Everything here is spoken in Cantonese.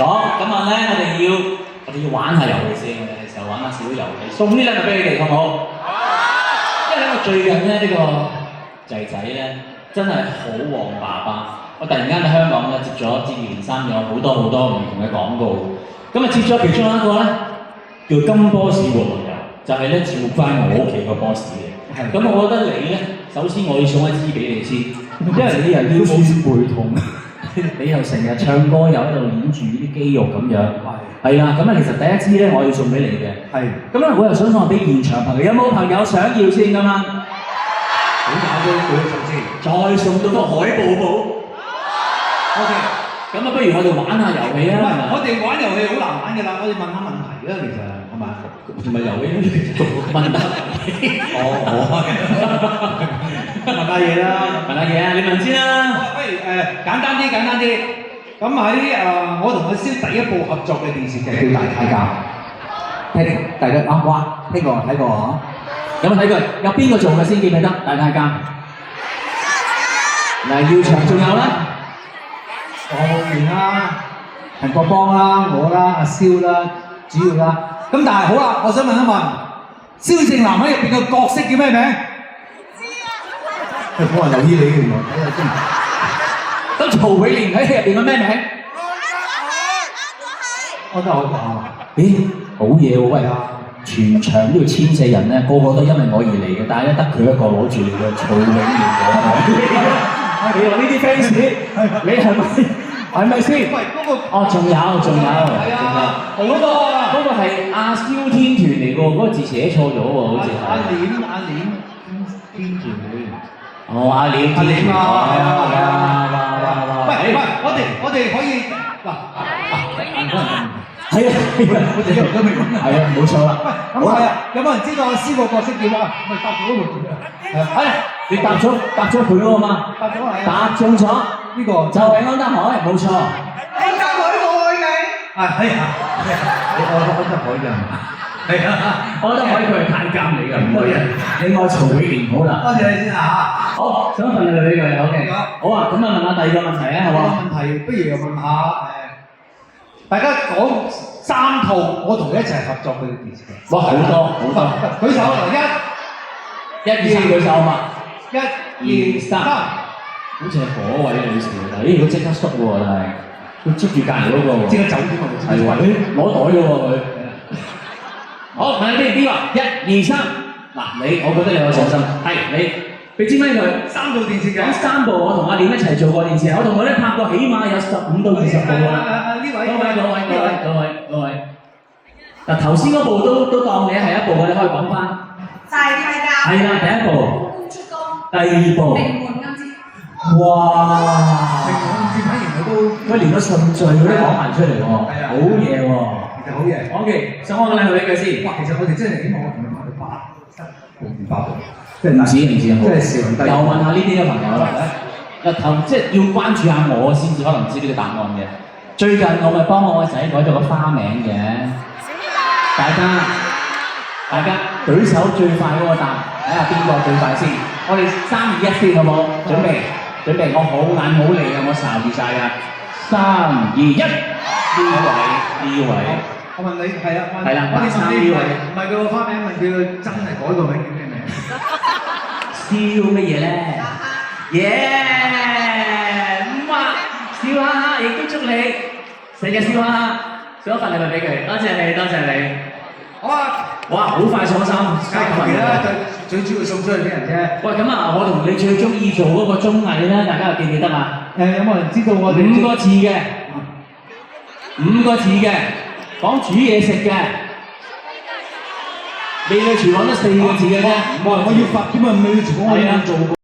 咁啊咧，我哋要玩下遊戲先，我哋係時候玩下小遊戲，送啲禮物俾你哋好唔好？因為咧，我最近咧呢個仔仔咧真係好旺爸爸。我突然間喺香港咧接二連三有好多唔同嘅廣告，咁啊接咗其中一個咧叫金波士活絡油，就係咧照翻我屋企個 boss 嘅。咁我覺得你咧，首先我要送一支俾你先，因為你又腰酸背痛，你又成日唱歌又喺度捏住啲肌肉咁樣。係啦，咁啊其實第一支咧我要送俾你嘅。係。咁咧我又想送俾現場朋友，有冇朋友想要先咁啊？好搞都舉手先，再送到個海報寶。OK， 咁啊，不如我哋玩下遊戲啊！唔係，我哋玩遊戲好難玩㗎啦，我哋問下問題啦，其實係嘛？同埋遊戲其實問答題。問下嘢啦，問下嘢啊！你問先啦。不如簡單啲。咁喺我同阿蕭第一部合作嘅電視劇叫《大太監》，大家哇，聽過睇過啊？有冇睇過？有邊個做嘅先記唔記得？大太監。黎耀祥仲有咧？我然啦，陳國邦啦，我啦，阿蕭啦，主要啦。咁但係好啦，我想問一問，蕭正楠喺入邊嘅角色叫咩名？知啊。冇人留意你嘅原來，睇下先。咁曹永廉喺入邊嘅咩名？我都係。咦，好嘢喎！喂，全場呢度1400人咧，個個都因為我而嚟嘅，但係咧得佢一個攞住你嘅曹永廉嗰個。你話呢啲 fans， 你係咪先？喂，嗰個哦，仲有，係啊，嗰個係阿蕭天團嚟㗎喎，嗰個字寫錯咗喎，好似係。阿鏈天團。哦，阿鏈天團。係啊。喂，我哋可以嗱，係啊，我哋一路都未講。係啊，冇錯啦。喂，咁係啊，有冇人知道阿蕭個角色叫啊？咪答咗嗰個叫咩？係。你答咗佢嗰個嘛？答咗係啊！答中咗，呢個就係安德海，冇錯。安德海我愛你。係啊，你愛安德海㗎嘛？係啊，安德海佢係太監嚟㗎，唔愛人。你愛曹永廉好啦。多謝你先啊！好，想問你俾佢，OK。好啊，咁啊問下第二個問題啊，係嘛？問題不如又問下大家講3套我同你一齊合作嘅電視劇。哇，好多。舉手嚟1、2、3舉手嘛。1、2、3，好似係嗰位女士喎，咦？佢即刻縮喎，但係佢捉住隔離嗰個喎，即刻走添喎，係喎，攞袋嘅喎佢。好，問下邊個？1、2、3，嗱你，我覺得你有信心，係你俾支咪佢。3套電視劇，講3部我同阿廉一齊做過電視劇，我同佢咧拍過起碼有15到20部啊。各位，嗱頭先嗰部都當你係一部嘅，你可以講翻。大太監。係啦，第一部。第二部，名門暗戰，哇！名門暗戰睇完佢連個順序佢都講埋出嚟喎，好嘢喎，其實好嘢。OK，想我嘅禮物俾佢先。哇，其實我哋真係希望我同佢拍到8部，即係唔止，即係少低。又問下呢啲嘅朋友啦，即係要關注下我先至可能知呢個答案嘅。最近我咪幫我個仔改咗個花名嘅，大家舉手最快嗰個答，睇下邊個最快先。我哋3、2、1先好冇？準備，我好眼好利啊！我睄住晒㗎。3、2、1，呢位。我問你係啊，係啦，我哋3呢位，唔係佢個花名，問佢真係改個名叫咩名？笑乜嘢咧？耶！笑哈哈，亦都祝你成日笑哈哈，送一份禮物俾佢，多謝你。好啊！哇，好快送3，係啦，最主要送出去俾人啫。喂，咁啊，我同你最中意做嗰個綜藝咧，大家記唔記得啊？有冇人知道我哋5個字嘅，講煮嘢食嘅，美女廚房得4個字嘅啫。我要發點啊？美女廚房我要做。